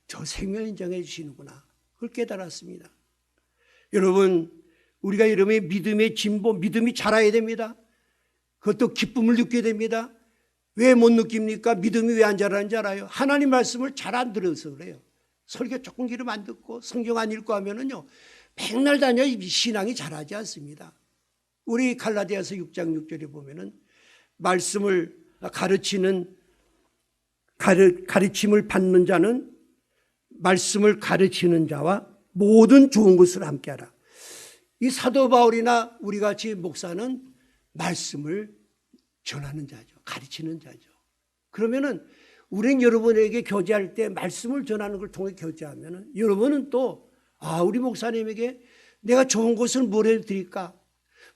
저 생명 인정해 주시는구나 그걸 깨달았습니다. 여러분 우리가 여러분의 믿음의 진보 믿음이 자라야 됩니다. 그것도 기쁨을 느껴야 됩니다. 왜 못 느낍니까? 믿음이 왜 안 자라는지 알아요? 하나님 말씀을 잘 안 들어서 그래요. 설교 조금 길으면 안 듣고 성경 안 읽고 하면은요, 백날 다녀 신앙이 자라지 않습니다. 우리 갈라디아서 6장 6절에 보면은 말씀을 가르침을 받는 자는 말씀을 가르치는 자와 모든 좋은 것을 함께하라. 이 사도 바울이나 우리 같이 목사는 말씀을 전하는 자죠. 가르치는 자죠. 그러면은 우리는 여러분에게 교제할 때 말씀을 전하는 걸 통해 교제하면은 여러분은 또 우리 목사님에게 내가 좋은 것을 뭘 해드릴까?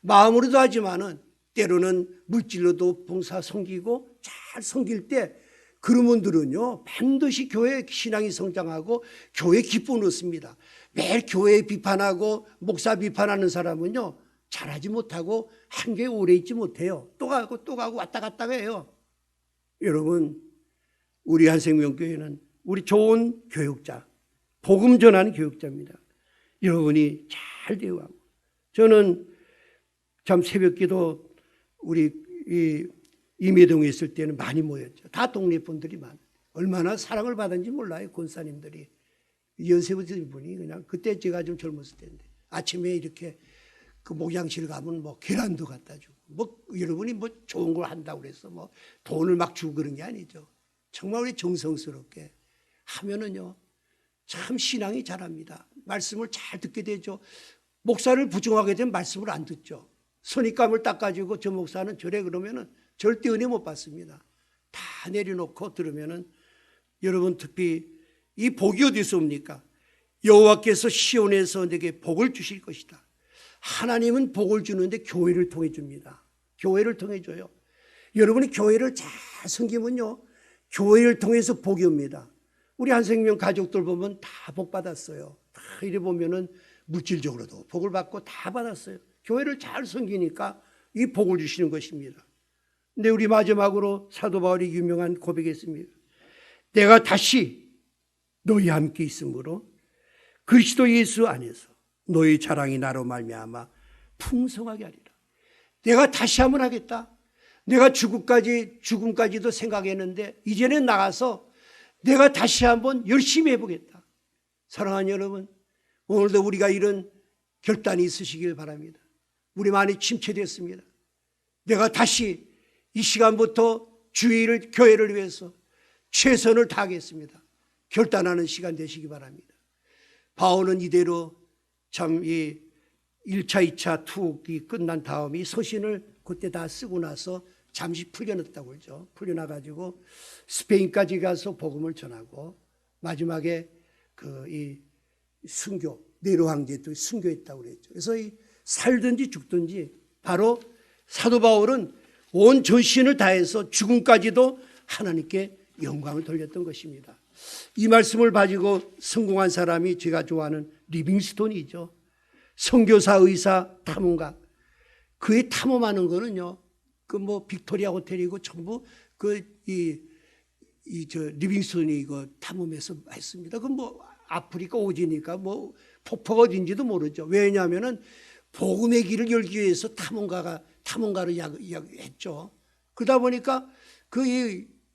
마음으로도 하지만은 때로는 물질로도 봉사 섬기고 잘 섬길 때 그런 분들은요 반드시 교회 신앙이 성장하고 교회 기쁨을 얻습니다. 매일 교회 비판하고 목사 비판하는 사람은요 잘하지 못하고 한 교회에 오래 있지 못해요. 또 가고 왔다 갔다 해요. 여러분, 우리 한생명교회는 우리 좋은 교육자, 복음 전하는 교육자입니다. 여러분이 잘 대우하고. 저는 참 새벽기도 우리 임해동에 있을 때는 많이 모였죠. 다 동네 분들이 많아요. 얼마나 사랑을 받은지 몰라요. 권사님들이. 연세부터 분이 그냥 그때 제가 좀 젊었을 때인데 아침에 이렇게 그 목양실 가면 뭐 계란도 갖다 주고 뭐 여러분이 뭐 좋은 걸 한다고 그래서 뭐 돈을 막 주고 그런 게 아니죠. 정말 우리 정성스럽게 하면은요 참 신앙이 자랍니다. 말씀을 잘 듣게 되죠. 목사를 부정하게 되면 말씀을 안 듣죠. 선입감을 닦아주고 저 목사는 저래 그러면은 절대 은혜 못 받습니다. 다 내려놓고 들으면은 여러분 특히 이 복이 어디서 옵니까? 여호와께서 시온에서 내게 복을 주실 것이다. 하나님은 복을 주는데 교회를 통해 줍니다. 교회를 통해 줘요. 여러분이 교회를 잘 섬기면요 교회를 통해서 복이 옵니다. 우리 한생명 가족들 보면 다 복 받았어요. 다 이래 보면은 물질적으로도 복을 받고 다 받았어요. 교회를 잘 섬기니까 이 복을 주시는 것입니다. 근데 우리 마지막으로 사도 바울이 유명한 고백했습니다. 내가 다시 너희와 함께 있으므로 그리스도 예수 안에서 너희 자랑이 나로 말미암아 풍성하게 하리라. 내가 다시 한번 하겠다. 내가 죽음까지도 생각했는데 이제는 나가서 내가 다시 한번 열심히 해보겠다. 사랑하는 여러분, 오늘도 우리가 이런 결단이 있으시길 바랍니다. 우리 많이 침체됐습니다. 내가 다시 이 시간부터 교회를 위해서 최선을 다하겠습니다. 결단하는 시간 되시기 바랍니다. 바울은 이대로 참 이 1차, 2차 투옥이 끝난 다음에 이 서신을 그때 다 쓰고 나서 잠시 풀려났다고 그러죠. 풀려나가지고 스페인까지 가서 복음을 전하고 마지막에 이 순교, 네로 황제도 순교했다고 그랬죠. 그래서 이 살든지 죽든지 바로 사도 바울은 온 전신을 다해서 죽음까지도 하나님께 영광을 돌렸던 것입니다. 이 말씀을 가지고 성공한 사람이 제가 좋아하는 리빙스톤이죠. 선교사, 의사, 탐험가. 그의 탐험하는 거는요, 빅토리아 호텔이고 전부 리빙스톤이 이거 탐험해서 했습니다. 아프리카 오지니까 폭포가 어딘지도 모르죠. 왜냐하면은 복음의 길을 열기 위해서 탐험가를 했죠. 그러다 보니까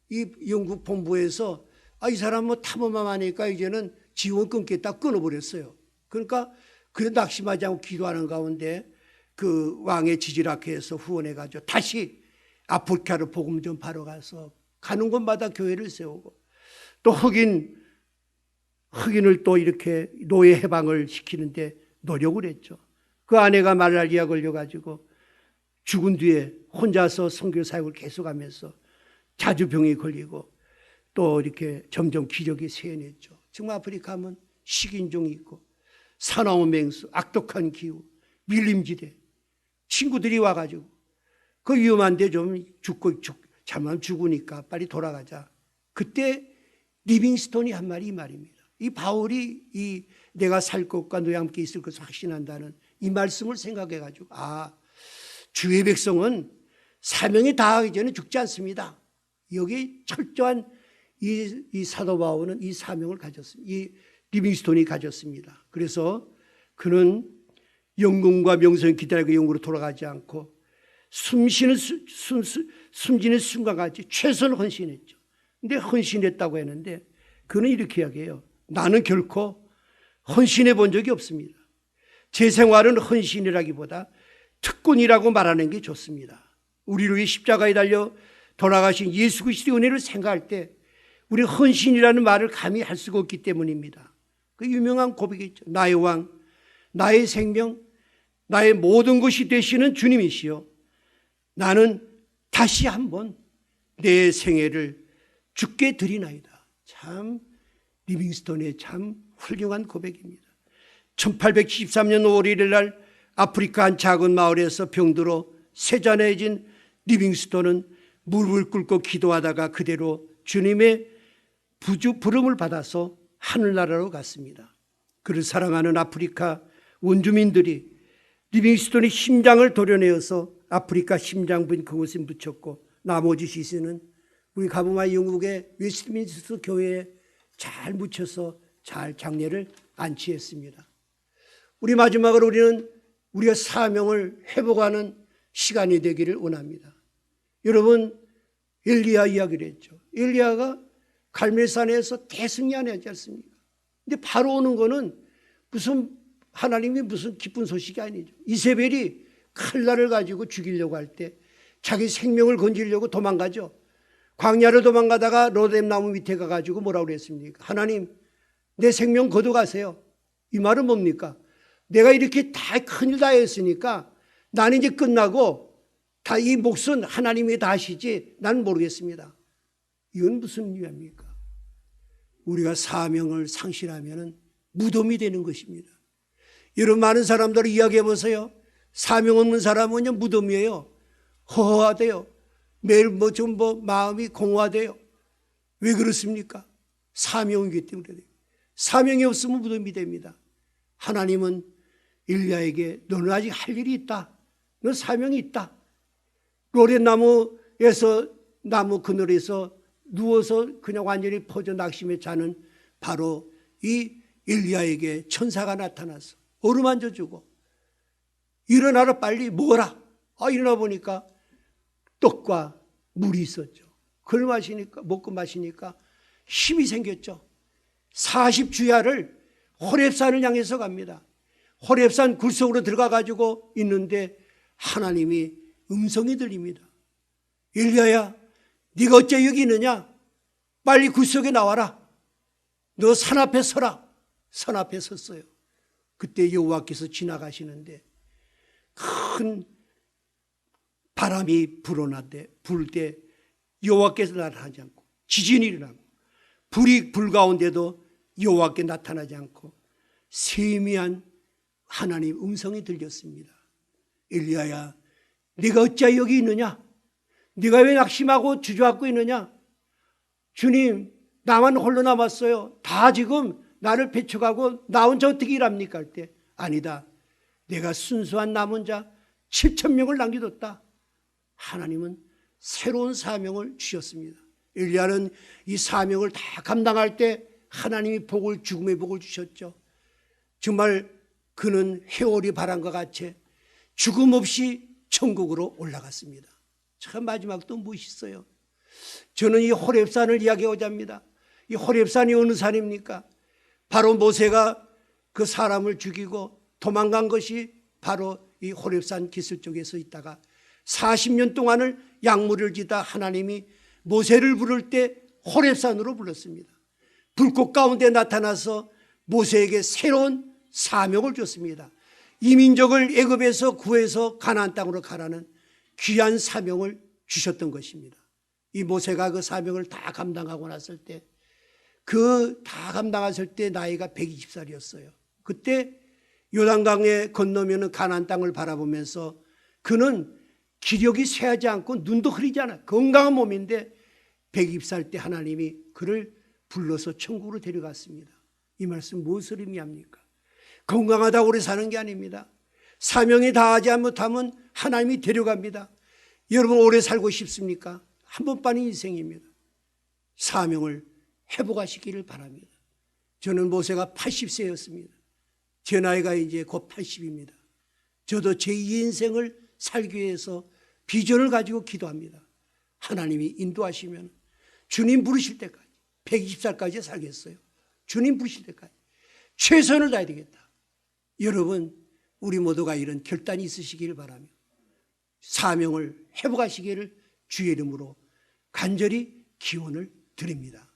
이 영국 본부에서 이 사람 탐험만 하니까 이제는 지원 끊겠다 끊어버렸어요. 그러니까 그래 낙심하지 않고 기도하는 가운데 그 왕의 지지락해서 후원해가지고 다시 아프리카로 복음 전파로 가서 가는 곳마다 교회를 세우고 또 흑인을 또 이렇게 노예 해방을 시키는데 노력을 했죠. 그 아내가 말라리아 걸려가지고 죽은 뒤에 혼자서 선교 사역을 계속하면서 자주 병에 걸리고 또 이렇게 점점 기적이 세어냈죠. 정말 아프리카 하면 식인종이 있고 사나운 맹수, 악독한 기후, 밀림지대 친구들이 와가지고 그 위험한데 좀 잘만 죽으니까 빨리 돌아가자. 그때 리빙스톤이 한 말이 이 말입니다. 이 바울이 내가 살 것과 너와 함께 있을 것을 확신한다는 이 말씀을 생각해가지고 주의 백성은 사명이 다하기 전에 죽지 않습니다. 여기 철저한 이 사도 바울은 이 사명을 가졌습니다. 이 리빙스톤이 가졌습니다. 그래서 그는 영광과 명성을 기다리고 영으로 돌아가지 않고 숨지는 순간까지 최선을 헌신했죠. 근데 헌신했다고 했는데 그는 이렇게 이야기해요. 나는 결코 헌신해 본 적이 없습니다. 제 생활은 헌신이라기보다 특권이라고 말하는 게 좋습니다. 우리를 위해 십자가에 달려 돌아가신 예수 그리스도의 은혜를 생각할 때 우리 헌신이라는 말을 감히 할 수가 없기 때문입니다. 그 유명한 고백이죠. 나의 왕, 나의 생명, 나의 모든 것이 되시는 주님이시여, 나는 다시 한번 내 생애를 주께 드리나이다. 참 리빙스톤의 참 훌륭한 고백입니다. 1873년 5월 1일 날 아프리카 한 작은 마을에서 병들어 세잔해진 리빙스톤은 무릎을 꿇고 기도하다가 그대로 주님의 부름을 받아서 하늘나라로 갔습니다. 그를 사랑하는 아프리카 원주민들이 리빙스톤의 심장을 도려내어서 아프리카 심장부인 그곳에 묻혔고 나머지 시신은 우리 가보마 영국의 웨스트민스터 교회에 잘 묻혀서 잘 장례를 안치했습니다. 우리 마지막으로 우리는 우리가 사명을 회복하는 시간이 되기를 원합니다. 여러분, 엘리야 이야기를 했죠. 엘리야가 갈멜산에서 대승리하지 않습니까? 근데 바로 오는 거는 하나님이 무슨 기쁜 소식이 아니죠. 이세벨이 칼날을 가지고 죽이려고 할 때 자기 생명을 건지려고 도망가죠. 광야를 도망가다가 로뎀 나무 밑에 가가지고 뭐라고 그랬습니까? 하나님, 내 생명 거둬가세요. 이 말은 뭡니까? 내가 이렇게 다 큰일 다 했으니까 나는 이제 끝나고 다 이 몫은 하나님이 다 하시지 나는 모르겠습니다. 이건 무슨 의미입니까? 우리가 사명을 상실하면 무덤이 되는 것입니다. 여러분, 많은 사람들을 이야기해 보세요. 사명 없는 사람은 그냥 무덤이에요. 허허하대요. 매일 마음이 공허하대요. 왜 그렇습니까? 사명이기 때문에 그래요. 사명이 없으면 무덤이 됩니다. 하나님은 엘리야에게 너는 아직 할 일이 있다. 너 사명이 있다. 로렌나무에서 나무 그늘에서 누워서 그냥 완전히 퍼져 낙심해 자는 바로 이 엘리야에게 천사가 나타나서 어루만져 주고 일어나라 빨리 먹어라. 일어나 보니까 떡과 물이 있었죠. 그걸 먹고 마시니까 힘이 생겼죠. 40주야를 호렙산을 향해서 갑니다. 호렙산 굴속으로 들어가 가지고 있는데 하나님이 음성이 들립니다. 엘리야야, 네가 어째 여기 있느냐? 빨리 굴속에 나와라. 너 산 앞에 서라. 산 앞에 섰어요. 그때 여호와께서 지나가시는데 큰 바람이 불 때 여호와께서 나타나지 않고 지진이 일어나고 불 가운데도 여호와께 나타나지 않고 세미한 하나님 음성이 들렸습니다. 엘리야야, 네가 어찌 여기 있느냐? 네가 왜 낙심하고 주저앉고 있느냐? 주님, 나만 홀로 남았어요. 다 지금 나를 배척하고 나 혼자 어떻게 일합니까? 할 때 아니다. 내가 순수한 남은 자 7,000명을 남겨뒀다. 하나님은 새로운 사명을 주셨습니다. 엘리야는 이 사명을 다 감당할 때 하나님이 죽음의 복을 주셨죠. 정말 그는 해월이 바람과 같이 죽음 없이 천국으로 올라갔습니다. 참 마지막도 멋있어요. 저는 이 호렙산을 이야기하고자 합니다. 이 호렙산이 어느 산입니까? 바로 모세가 그 사람을 죽이고 도망간 것이 바로 이 호렙산 기슭 쪽에서 있다가 40년 동안을 약물을 지다 하나님이 모세를 부를 때 호렙산으로 불렀습니다. 불꽃 가운데 나타나서 모세에게 새로운 사명을 줬습니다. 이민족을 애굽에서 구해서 가나안 땅으로 가라는 귀한 사명을 주셨던 것입니다. 이 모세가 그 사명을 다 감당하고 났을 때 다 감당했을 때 나이가 120살이었어요. 그때 요단강에 건너면 가나안 땅을 바라보면서 그는 기력이 쇠하지 않고 눈도 흐리지 않아 건강한 몸인데 120살 때 하나님이 그를 불러서 천국으로 데려갔습니다. 이 말씀 무엇을 의미합니까? 건강하다고 오래 사는 게 아닙니다. 사명이 다하지 못하면 하나님이 데려갑니다. 여러분 오래 살고 싶습니까? 한 번뿐인 인생입니다. 사명을 회복하시기를 바랍니다. 저는 모세가 80세였습니다. 제 나이가 이제 곧 80입니다. 저도 제2 인생을 살기 위해서 비전을 가지고 기도합니다. 하나님이 인도하시면 주님 부르실 때까지 120살까지 살겠어요. 주님 부르실 때까지 최선을 다해야 되겠다. 여러분, 우리 모두가 이런 결단이 있으시기를 바라며 사명을 회복하시기를 주의 이름으로 간절히 기원을 드립니다.